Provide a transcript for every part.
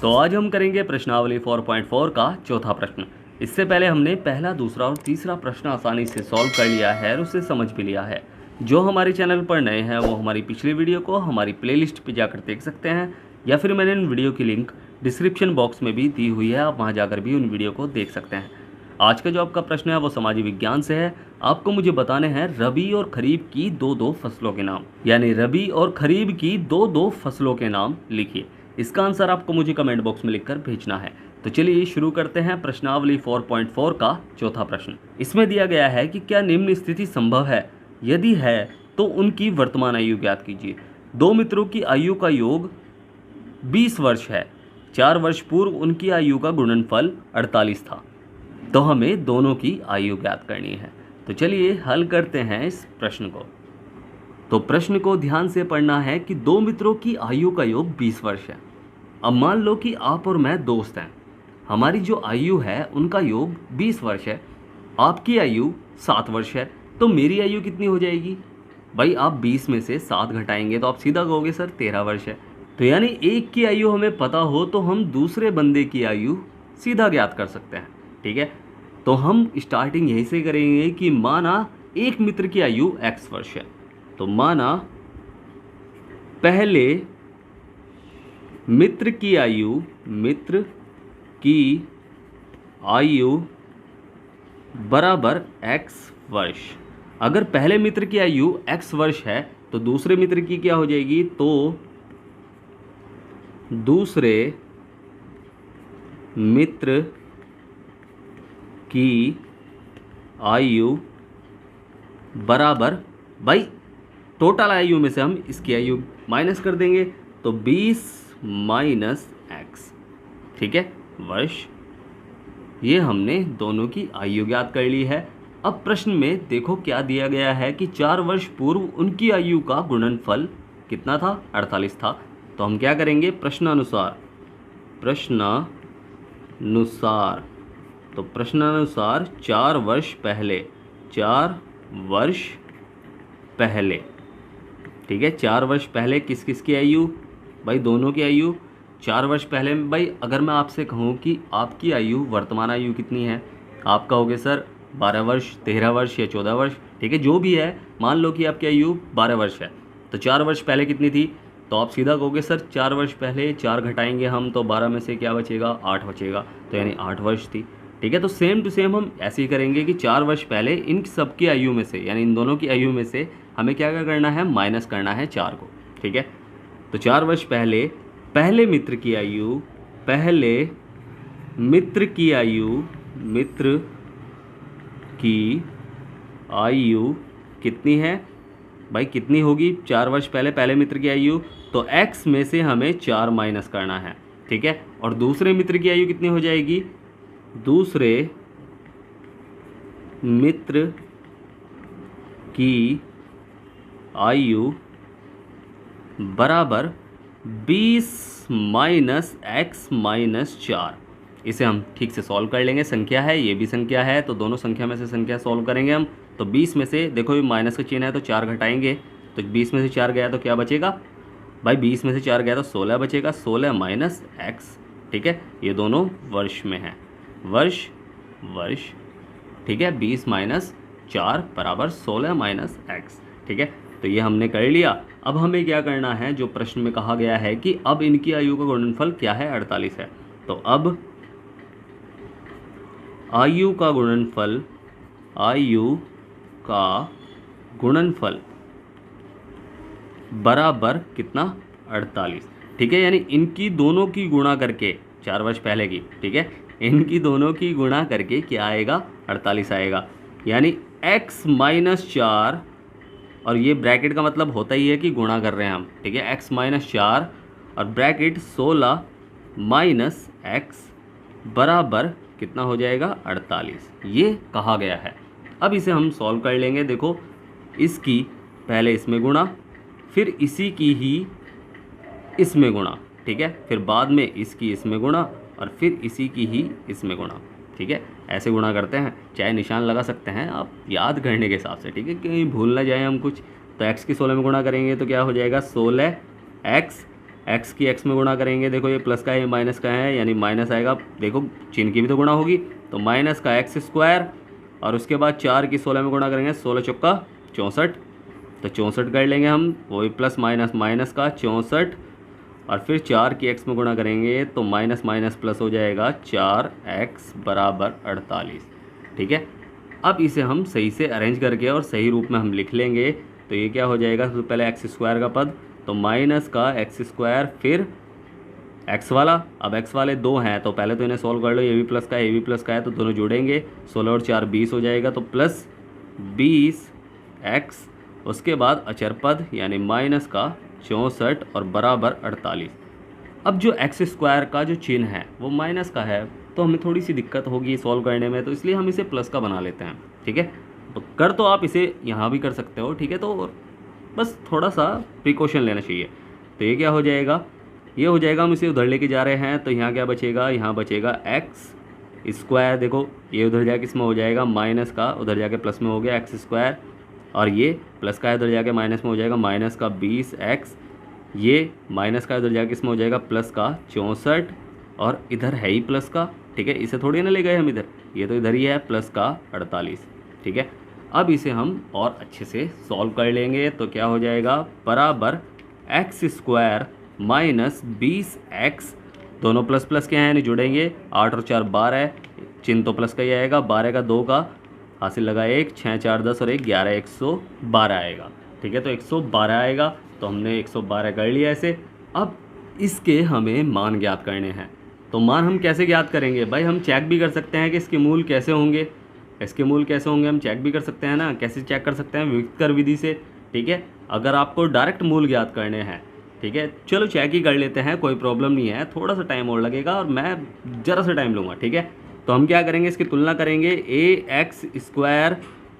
तो आज हम करेंगे प्रश्नावली 4.4 का चौथा प्रश्न। इससे पहले हमने पहला, दूसरा और तीसरा प्रश्न आसानी से सॉल्व कर लिया है और उसे समझ भी लिया है। जो हमारे चैनल पर नए हैं वो हमारी पिछली वीडियो को हमारी प्लेलिस्ट पे जाकर देख सकते हैं, या फिर मैंने उन वीडियो की लिंक डिस्क्रिप्शन बॉक्स में भी दी हुई है, आप वहाँ जाकर भी उन वीडियो को देख सकते हैं। आज का जो आपका प्रश्न है वो सामाजिक विज्ञान से है। आपको मुझे बताने हैं रबी और खरीफ की दो फसलों के नाम, यानी रबी और खरीफ की दो फसलों के नाम लिखिए। इसका आंसर आपको मुझे कमेंट बॉक्स में लिखकर भेजना है। तो चलिए शुरू करते हैं प्रश्नावली 4.4 का चौथा प्रश्न। इसमें दिया गया है कि क्या निम्न स्थिति संभव है, यदि है तो उनकी वर्तमान आयु ज्ञात कीजिए। दो मित्रों की आयु का योग 20 वर्ष है। 4 वर्ष पूर्व उनकी आयु का गुणनफल 48 था। तो हमें दोनों की आयु ज्ञात करनी है। तो चलिए हल करते हैं इस प्रश्न को। तो प्रश्न को ध्यान से पढ़ना है कि दो मित्रों की आयु का योग 20 वर्ष है। अब मान लो कि आप और मैं दोस्त हैं। हमारी जो आयु है उनका योग 20 वर्ष है। आपकी आयु 7 वर्ष है, तो मेरी आयु कितनी हो जाएगी? भाई आप 20 में से 7 घटाएंगे तो आप सीधा कहोगे सर 13 वर्ष है। तो यानी एक की आयु हमें पता हो तो हम दूसरे बंदे की आयु सीधा ज्ञात कर सकते हैं। ठीक है, तो हम स्टार्टिंग यहीं से करेंगे कि माना एक मित्र की आयु x वर्ष है। तो माना पहले मित्र की आयु बराबर x वर्ष। अगर पहले मित्र की आयु x वर्ष है तो दूसरे मित्र की क्या हो जाएगी? तो दूसरे मित्र की आयु बराबर, भाई टोटल आयु में से हम इसकी आयु माइनस कर देंगे, तो 20 माइनस x, ठीक है, वर्ष। ये हमने दोनों की आयु ज्ञात कर ली है। अब प्रश्न में देखो क्या दिया गया है कि 4 वर्ष पूर्व उनकी आयु का गुणनफल कितना था? 48 था। तो हम क्या करेंगे? प्रश्नानुसार तो प्रश्नानुसार 4 वर्ष पहले, ठीक है, 4 वर्ष पहले किस किस की आयु? भाई दोनों की आयु। 4 वर्ष पहले में भाई अगर मैं आपसे कहूँ कि आपकी आयु, वर्तमान आयु कितनी है, आप कहोगे सर 12 वर्ष, 13 वर्ष या 14 वर्ष, ठीक है, जो भी है। मान लो कि आपकी आयु 12 वर्ष है, तो 4 वर्ष पहले कितनी थी? तो आप सीधा कहोगे सर 4 वर्ष पहले 4 घटाएंगे हम तो 12 में से क्या बचेगा? 8 बचेगा, तो यानी 8 वर्ष थी। ठीक है, तो सेम टू सेम हम ऐसे ही करेंगे कि 4 वर्ष पहले इन सब की आयु में से, यानी इन दोनों की आयु में से हमें क्या करना है? माइनस करना है 4 को। ठीक है, तो 4 वर्ष पहले मित्र की आयु कितनी है? भाई कितनी होगी 4 वर्ष पहले मित्र की आयु? तो x में से हमें 4 माइनस करना है। ठीक है, और दूसरे मित्र की आयु कितनी हो जाएगी? दूसरे मित्र की आयु बराबर 20 माइनस x माइनस 4। इसे हम ठीक से सॉल्व कर लेंगे। संख्या है, ये भी संख्या है, तो दोनों संख्या में से संख्या सॉल्व करेंगे हम। तो 20 में से देखो ये माइनस का चिन्ह है तो 4 घटाएंगे, तो 20 में से 4 गया तो क्या बचेगा? भाई 20 में से 4 गया तो 16 बचेगा। 16 माइनस x, ठीक है, ये दोनों वर्ष में है, वर्ष। ठीक है, 20 माइनस 4 बराबर 16 माइनस x। ठीक है, तो ये हमने कर लिया। अब हमें क्या करना है? जो प्रश्न में कहा गया है कि अब इनकी आयु का गुणनफल क्या है? 48 है। तो अब आयु का गुणनफल बराबर कितना? 48। ठीक है, यानी इनकी दोनों की गुणा करके 4 वर्ष पहले की, ठीक है, इनकी दोनों की गुणा करके क्या आएगा? 48 आएगा। यानी x माइनस 4, और ये ब्रैकेट का मतलब होता ही है कि गुणा कर रहे हैं हम। ठीक है, x माइनस 4 और ब्रैकेट 16 माइनस x बराबर कितना हो जाएगा? 48। ये कहा गया है। अब इसे हम सॉल्व कर लेंगे। देखो, इसकी पहले इसमें गुणा, फिर इसी की ही इसमें गुणा, ठीक है, फिर बाद में इसकी इसमें गुणा, और फिर इसी की ही इसमें गुणा। ठीक है, ऐसे गुणा करते हैं। चाहे निशान लगा सकते हैं आप याद करने के हिसाब से, ठीक है, कहीं भूल ना जाए हम कुछ। तो x की 16 में गुणा करेंगे तो क्या हो जाएगा? 16x एक्स की एक्स में गुणा करेंगे, देखो ये प्लस का है ये माइनस का है, यानी माइनस आएगा, देखो चिन्ह की भी तो गुणा होगी, तो माइनस का एक्स स्क्वायर, और उसके बाद 4 की 16 में गुणा करेंगे, 16 चौका 64, तो 64 कर लेंगे हम, वही प्लस माइनस माइनस का 64, और फिर 4 की एक्स में गुणा करेंगे तो माइनस माइनस प्लस हो जाएगा 4x बराबर 48। ठीक है, अब इसे हम सही से अरेंज करके और सही रूप में हम लिख लेंगे, तो ये क्या हो जाएगा, सबसे पहले एक्स स्क्वायर का पद, तो माइनस का एक्स स्क्वायर, फिर एक्स वाला, अब एक्स वाले दो हैं तो पहले तो इन्हें सॉल्व कर लो, ये भी प्लस का है ये भी प्लस का है, तो दोनों जोड़ेंगे, 16 और 4 20 हो जाएगा, तो प्लस 20x, उसके बाद अचर पद यानी माइनस का 64 और बराबर 48। अब जो एक्स स्क्वायर का जो चिन्ह है वो माइनस का है, तो हमें थोड़ी सी दिक्कत होगी सॉल्व करने में, तो इसलिए हम इसे प्लस का बना लेते हैं। ठीक है, तो कर तो आप इसे यहाँ भी कर सकते हो, ठीक है, तो बस थोड़ा सा प्रिकॉशन लेना चाहिए। तो ये क्या हो जाएगा, ये हो जाएगा, हम इसे उधर लेके जा रहे हैं, तो यहाँ क्या बचेगा, यहाँ बचेगा एक्स स्क्वायर, देखो ये उधर जाके इसमें हो जाएगा माइनस का, उधर जाके प्लस में हो गया एक्स स्क्वायर, और ये प्लस का है उधर जाके माइनस में हो जाएगा माइनस का 20x, ये माइनस का उधर जाके इसमें हो जाएगा प्लस का 64, और इधर है ही प्लस का, ठीक है, इसे थोड़ी ना ले गए हम इधर, ये तो इधर ही है प्लस का 48। ठीक है, अब इसे हम और अच्छे से सॉल्व कर लेंगे, तो क्या हो जाएगा, बराबर एक्स स्क्वायर माइनस 20x, दोनों प्लस प्लस के हैं यानी जुड़ेंगे, 8 और 4 12, चिन्ह तो प्लस का ही आएगा, 12 का 2 का हासिल लगा 1, 6 4 10 और 1 11, 112 आएगा। ठीक है, तो 112 आएगा, तो हमने 112 कर लिया ऐसे। अब इसके हमें मान ज्ञात करने हैं, तो मान हम कैसे ज्ञात करेंगे भाई, हम चेक भी कर सकते हैं कि इसके मूल कैसे होंगे, इसके मूल कैसे होंगे हम चेक भी कर सकते हैं ना, कैसे चेक कर सकते हैं, विविक्तर विधि से। ठीक है, अगर आपको डायरेक्ट मूल ज्ञात करने हैं, ठीक है, चलो चेक ही कर लेते हैं, कोई प्रॉब्लम नहीं है, थोड़ा सा टाइम और लगेगा और मैं ज़रा सा टाइम लूँगा। ठीक है, तो हम क्या करेंगे, इसकी तुलना करेंगे, ax square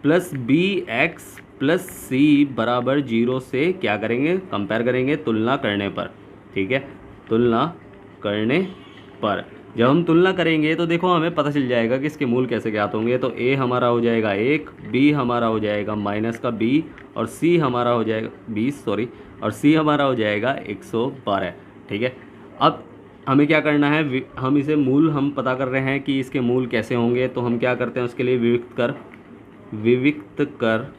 plus bx plus c बराबर 0 से क्या करेंगे, कंपेयर करेंगे तुलना करने पर। ठीक है, तुलना करने पर जब हम तुलना करेंगे तो देखो हमें पता चल जाएगा कि इसके मूल कैसे ज्ञात होंगे, तो a हमारा हो जाएगा 1, b हमारा हो जाएगा माइनस का b, और c हमारा हो जाएगा 20 सॉरी, और c हमारा हो जाएगा 112। ठीक है, अब हमें क्या करना है, हम इसे मूल हम पता कर रहे हैं कि इसके मूल कैसे होंगे, तो हम क्या करते हैं उसके लिए विविक्त कर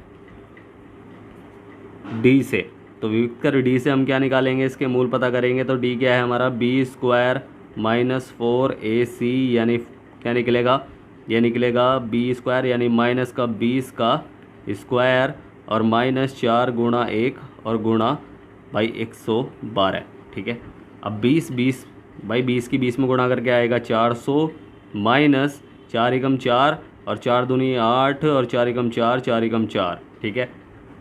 d से, तो विविक्त कर d से हम क्या निकालेंगे, इसके मूल पता करेंगे, तो d क्या है हमारा, b स्क्वायर माइनस 4ac, यानी क्या निकलेगा, ये निकलेगा b स्क्वायर यानी माइनस का 20 का स्क्वायर और माइनस 4 गुणा 1 और गुणा भाई 112। ठीक है, अब 20 भाई 20 की 20 में गुणा करके आएगा 400, माइनस 4 एकम 4 और 4 दूनी 8 और 4 एकम 4 4 एकम 4। ठीक है,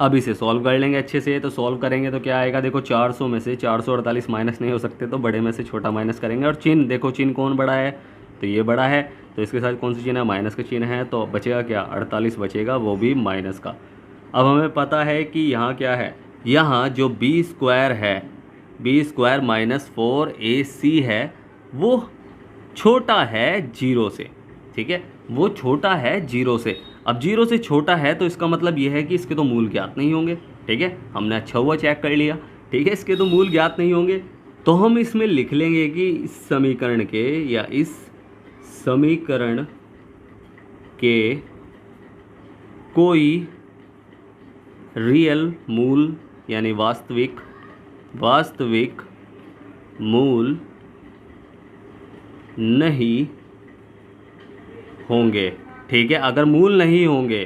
अब इसे सॉल्व कर लेंगे अच्छे से, तो सॉल्व करेंगे तो क्या आएगा, देखो 400 में से 448 माइनस नहीं हो सकते, तो बड़े में से छोटा माइनस करेंगे, और चिन्ह देखो, चिन्ह कौन बड़ा है, तो ये बड़ा है, तो इसके साथ कौन सी चिन्ह है, माइनस का चिन्ह है, तो बचेगा क्या, 48 बचेगा, वो भी माइनस का। अब हमें पता है कि यहाँ क्या है, यहाँ जो b स्क्वायर है, b स्क्वायर माइनस 4ac है, वो छोटा है 0 से। ठीक है, वो छोटा है 0 से, अब 0 से छोटा है तो इसका मतलब ये है कि इसके तो मूल ज्ञात नहीं होंगे। ठीक है, हमने अच्छा हुआ चेक कर लिया। ठीक है, इसके तो मूल ज्ञात नहीं होंगे, तो हम इसमें लिख लेंगे कि इस समीकरण के, या इस समीकरण के कोई रियल मूल यानी वास्तविक मूल नहीं होंगे। ठीक है, अगर मूल नहीं होंगे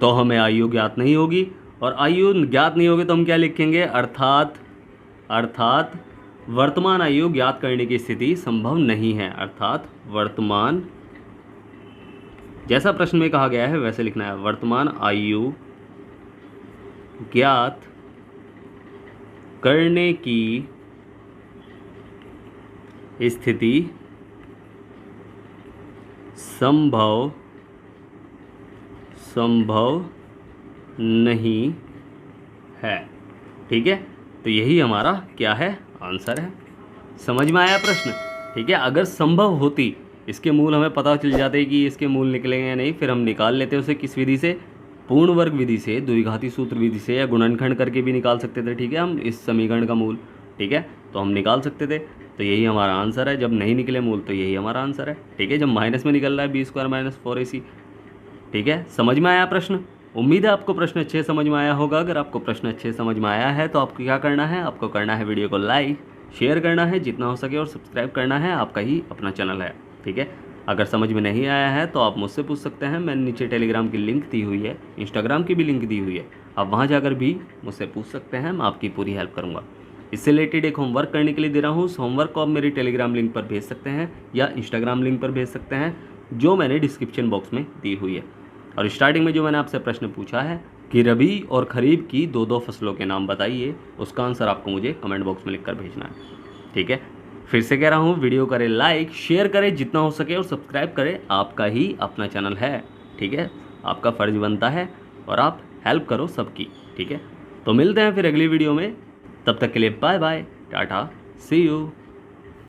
तो हमें आयु ज्ञात नहीं होगी, और आयु ज्ञात नहीं होगी तो हम क्या लिखेंगे, अर्थात वर्तमान आयु ज्ञात करने की स्थिति संभव नहीं है, अर्थात वर्तमान, जैसा प्रश्न में कहा गया है वैसे लिखना है, वर्तमान आयु ज्ञात करने की स्थिति संभव नहीं है। ठीक है, तो यही हमारा क्या है, आंसर है। समझ में आया प्रश्न। ठीक है, अगर संभव होती, इसके मूल हमें पता चल जाते कि इसके मूल निकलेंगे या नहीं, फिर हम निकाल लेते उसे किस विधि से, पूर्ण वर्ग विधि से, द्विघाती सूत्र विधि से, या गुणनखंड करके भी निकाल सकते थे। ठीक है, हम इस समीकरण का मूल। ठीक है, तो हम निकाल सकते थे, तो यही हमारा आंसर है। जब नहीं निकले मूल तो यही हमारा आंसर है, ठीक है। जब माइनस में निकल रहा है b² माइनस 4ac, ठीक है। समझ में आया प्रश्न? उम्मीद है आपको प्रश्न अच्छे समझ में आया होगा। अगर आपको प्रश्न अच्छे समझ में आया है तो आपको क्या करना है, आपको करना है वीडियो को लाइक शेयर करना है जितना हो सके और सब्सक्राइब करना है, आपका ही अपना चैनल है, ठीक है। अगर समझ में नहीं आया है तो आप मुझसे पूछ सकते हैं, मैंने नीचे टेलीग्राम की लिंक दी हुई है, इंस्टाग्राम की भी लिंक दी हुई है, आप वहाँ जाकर भी मुझसे पूछ सकते हैं, मैं आपकी पूरी हेल्प करूँगा। इससे रिलेटेड एक होमवर्क करने के लिए दे रहा हूँ, उस होमवर्क को आप मेरी टेलीग्राम लिंक पर भेज सकते हैं या इंस्टाग्राम लिंक पर भेज सकते हैं, जो मैंने डिस्क्रिप्शन बॉक्स में दी हुई है। और स्टार्टिंग में जो मैंने आपसे प्रश्न पूछा है कि रबी और खरीफ की दो दो फसलों के नाम बताइए, उसका आंसर आपको मुझे कमेंट बॉक्स में लिखकर भेजना है, ठीक है। फिर से कह रहा हूँ, वीडियो करें लाइक शेयर करें जितना हो सके और सब्सक्राइब करें, आपका ही अपना चैनल है, ठीक है। आपका फ़र्ज बनता है और आप हेल्प करो सबकी, ठीक है। तो मिलते हैं फिर अगली वीडियो में, तब तक के लिए bye bye, tata, see you.